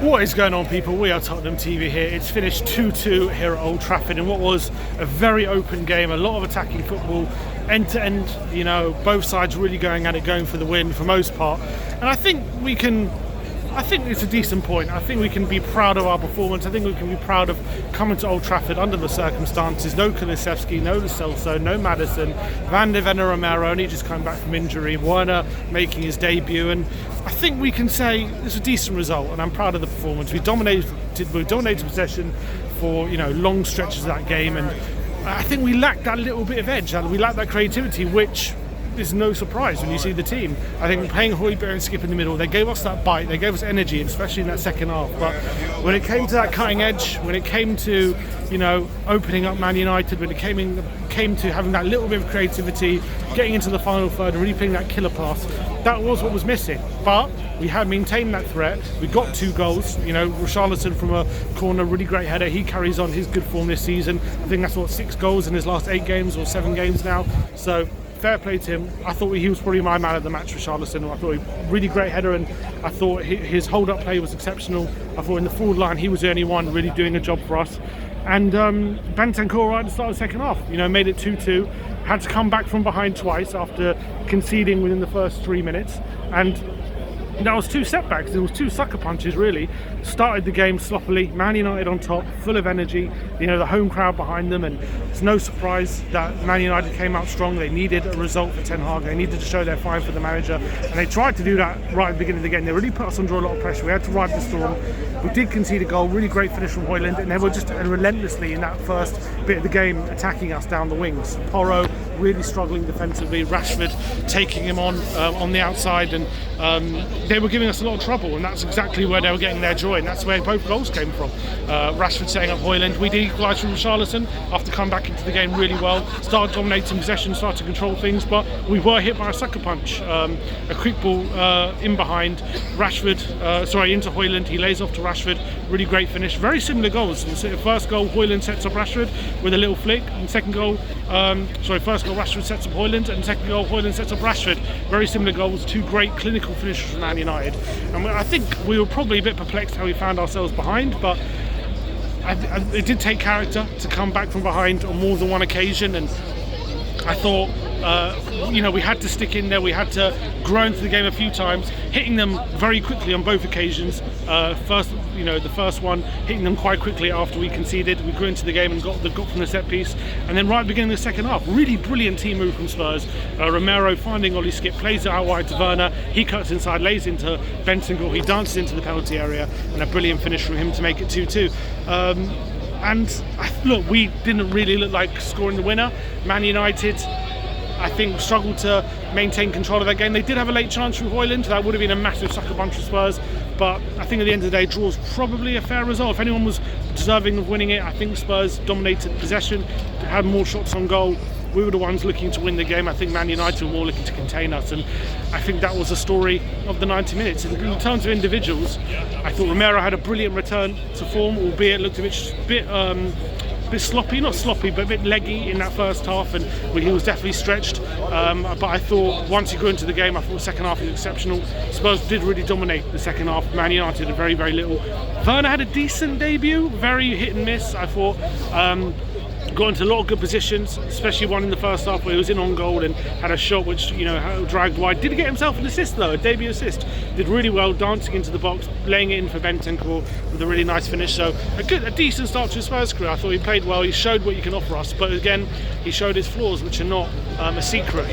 What is going on, people? We are Tottenham TV here. It's finished 2-2 here at Old Trafford in what was a very open game, a lot of attacking football, end to end, both sides really going at it, going for the win for most part. And I think it's a decent point. I think we can be proud of our performance. I think we can be proud of coming to Old Trafford under the circumstances. No Kulusevski, no Lo Celso, no Maddison, Van de Ven, Romero only just coming back from injury, Werner making his debut, and I think we can say it's a decent result, and I'm proud of the performance. We dominated possession for long stretches of that game, and I think we lacked that little bit of edge. We lacked that creativity, which is no surprise when you see the team. I think playing Højbjerg and Skip in the middle, they gave us that bite, they gave us energy, especially in that second half. But when it came to that cutting edge, when it came to opening up Man United, when it came to having that little bit of creativity, getting into the final third and really playing that killer pass, that was what was missing. But we had maintained that threat. We got 2 goals. Richarlison from a corner, really great header. He carries on his good form this season. I think that's 6 goals in his last 8 games or 7 games now. So fair play to him. I thought he was probably my man of the match, Richarlison. I thought he really great header, and I thought his hold-up play was exceptional. I thought in the forward line he was the only one really doing a job for us. And Bentancur right at the start of the second half, made it 2-2. Had to come back from behind twice after conceding within the first 3 minutes, and that was 2 setbacks. There was 2 sucker punches really. Started the game sloppily. Man United on top, full of energy. The home crowd behind them, and it's no surprise that Man United came out strong. They needed a result for Ten Hag. They needed to show their fire for the manager, and they tried to do that right at the beginning of the game. They really put us under a lot of pressure. We had to ride the storm. We did concede a goal. Really great finish from Højlund, and they were just relentlessly in that first bit of the game attacking us down the wings. Porro really struggling defensively. Rashford taking him on the outside, and they were giving us a lot of trouble, and that's exactly where they were getting their joy, and that's where both goals came from. Rashford setting up Højlund. We did equalise from Richarlison after coming back into the game really well. Started dominating possession, started to control things, but we were hit by a sucker punch. A quick ball in behind Rashford, into Højlund. He lays off to Rashford. Really great finish. Very similar goals. The first goal, Højlund sets up Rashford with a little flick, and first goal Rashford sets up Højlund, and second goal Højlund sets up Rashford. Very similar goals. 2 great clinical finishes from Man United. And I think we were probably a bit perplexed how we found ourselves behind, but it did take character to come back from behind on more than one occasion, and I thought we had to stick in there. We had to grow into the game a few times, hitting them very quickly on both occasions. The first one hitting them quite quickly after we conceded. We grew into the game and got from the set piece, and then right at the beginning of the second half, really brilliant team move from Spurs. Romero finding Ollie Skip, plays it out wide to Werner. He cuts inside, lays into Bentancur. He dances into the penalty area, and a brilliant finish from him to make it 2-2. And look, we didn't really look like scoring the winner. Man United, I think, struggled to maintain control of that game. They did have a late chance from Højlund. That would have been a massive sucker punch for Spurs. But I think at the end of the day, draw was probably a fair result. If anyone was deserving of winning it, I think Spurs dominated possession, had more shots on goal. We were the ones looking to win the game. I think Man United were more looking to contain us, and I think that was the story of the 90 minutes. In terms of individuals, I thought Romero had a brilliant return to form, albeit looked a bit sloppy, not sloppy, but a bit leggy in that first half, and he was definitely stretched. But I thought once he grew into the game, I thought the second half was exceptional. Spurs did really dominate the second half. Man United did very, very little. Werner had a decent debut, very hit and miss, I thought. Got into a lot of good positions, especially one in the first half where he was in on goal and had a shot which dragged wide. Did get himself an assist though, a debut assist. Did really well, dancing into the box, laying it in for Bentancur with a really nice finish. So a decent start to his Spurs career. I thought he played well. He showed what he can offer us, but again, he showed his flaws, which are not a secret.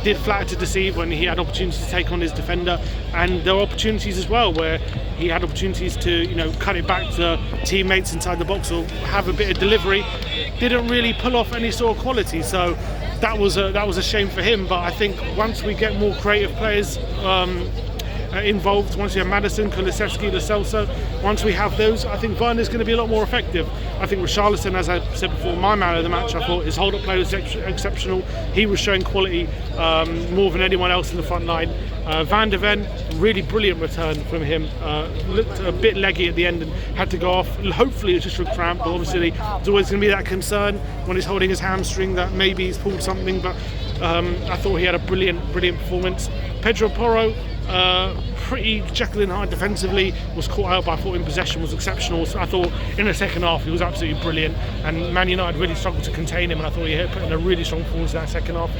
Did flatter to deceive when he had opportunities to take on his defender, and there were opportunities as well where he had opportunities to cut it back to teammates inside the box or have a bit of delivery. Didn't really pull off any sort of quality, so that was a shame for him. But I think once we get more creative players involved, once we have Maddison, Kulusevski, Lo Celso, once we have those, I think Werner's going to be a lot more effective. I think Richarlison, as I said before, my man of the match. I thought his hold-up play was exceptional. He was showing quality more than anyone else in the front line. Van de Ven, really brilliant return from him. Looked a bit leggy at the end and had to go off. Hopefully it's just a cramp, but obviously there's always going to be that concern when he's holding his hamstring that maybe he's pulled something, but I thought he had a brilliant performance. Pedro Porro, Pretty Jekyll and Hyde defensively, was caught out, but I thought in possession was exceptional. So I thought in the second half he was absolutely brilliant, and Man United really struggled to contain him, and I thought he put in a really strong performance in that second half.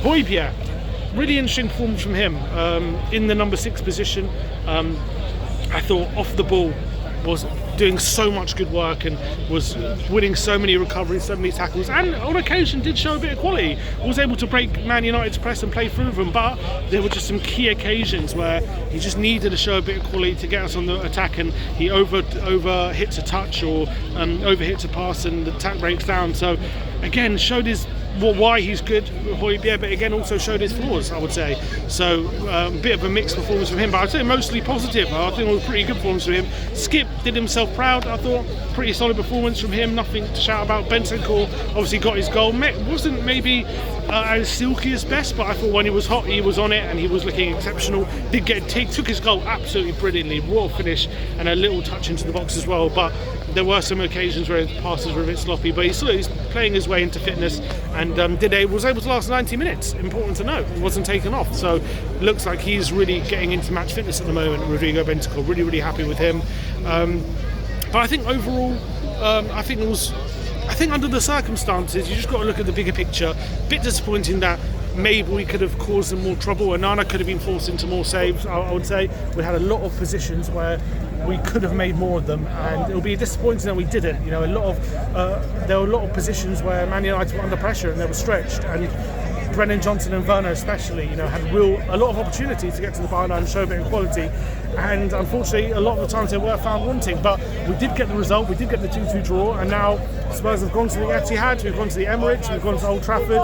Højbjerg, really interesting performance from him in the number 6 position. I thought off the ball was doing so much good work and was winning so many recoveries, so many tackles, and on occasion did show a bit of quality. Was able to break Man United's press and play through them, but there were just some key occasions where he just needed to show a bit of quality to get us on the attack, and he over hits a touch or over hits a pass and the attack breaks down. So again, showed his why he's good, Højbjerg, but again also showed his flaws, I would say. So a bit of a mixed performance from him, but I'd say mostly positive. I think it was a pretty good performance from him. Skip did himself proud, I thought. Pretty solid performance from him, nothing to shout about. Bentancur obviously got his goal. Wasn't maybe as silky as best, but I thought when he was hot he was on it and he was looking exceptional. Took his goal absolutely brilliantly, raw finish and a little touch into the box as well, but there were some occasions where his passes were a bit sloppy, but he's playing his way into fitness, and was able to last 90 minutes. Important to note, he wasn't taken off, so looks like he's really getting into match fitness at the moment. Rodrigo Bentancur, really happy with him. But I think overall, I think under the circumstances, you just got to look at the bigger picture. Bit disappointing that maybe we could have caused them more trouble, and Nana could have been forced into more saves. I would say we had a lot of positions where we could have made more of them, and it'll be disappointing that we didn't. You know, there were a lot of positions where Man United were under pressure and they were stretched, and Brennan Johnson and Werner especially, had a lot of opportunities to get to the byline and show a bit of quality, and unfortunately a lot of the times they were found wanting. But we did get the result, we did get the 2-2 draw, and now Spurs have gone to the Etihad, we've gone to the Emirates, we've gone to Old Trafford,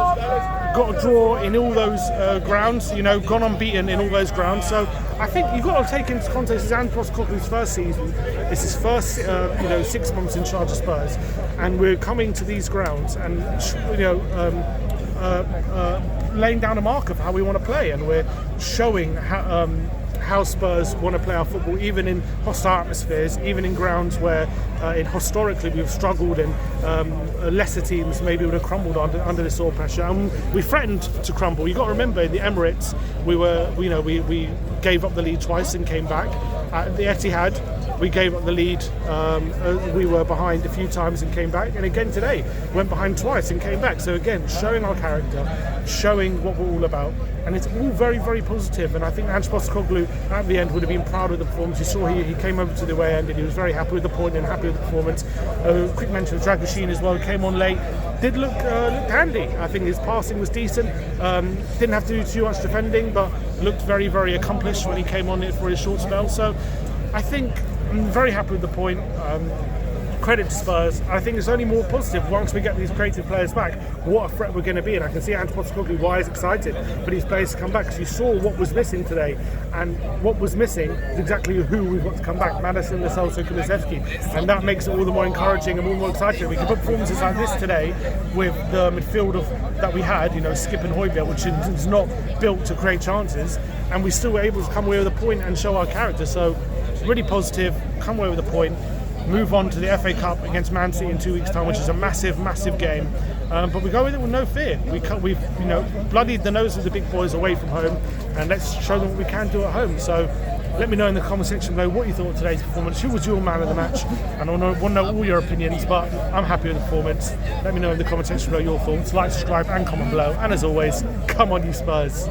got a draw in all those grounds, gone unbeaten in all those grounds. So I think you've got to take into context this is Ange Postecoglou's first season. It's his first 6 months in charge of Spurs, and we're coming to these grounds and laying down a mark of how we want to play, and we're showing how Spurs want to play our football, even in hostile atmospheres, even in grounds where historically we've struggled, and lesser teams maybe would have crumbled under this sort of pressure, and we threatened to crumble. You've got to remember, in the Emirates we gave up the lead twice and came back. At the Etihad we gave up the lead, we were behind a few times and came back, and again today went behind twice and came back. So again, showing our character, showing what we're all about, and it's all very positive. And I think Ange Postecoglou at the end would have been proud of the performance. You saw he came over to the away end and he was very happy with the point and happy with the performance. Quick mention of Dragoshin as well, came on late, did look handy. I think his passing was decent, didn't have to do too much defending, but looked very accomplished when he came on it for his short spell. So I think I'm very happy with the point. Credit to Spurs. I think it's only more positive once we get these creative players back, what a threat we're going to be. And I can see Ange Postecoglou why he's excited for these players to come back, because you saw what was missing today, and what was missing is exactly who we've got to come back: Madison, Lo Celso, Kulusevski, and that makes it all the more encouraging and all the more exciting. We can put performances like this today with the midfield that we had, Skip and Højbjerg, which is not built to create chances, and we still were able to come away with a point and show our character. So really positive, come away with a point, move on to the FA Cup against Man City in 2 weeks' time, which is a massive game. But we go with it with no fear. We've bloodied the nose of the big boys away from home, and let's show them what we can do at home. So let me know in the comment section below what you thought of today's performance. Who was your man of the match? And I want to know all your opinions, but I'm happy with the performance. Let me know in the comment section below your thoughts. Like, subscribe and comment below. And as always, come on you Spurs.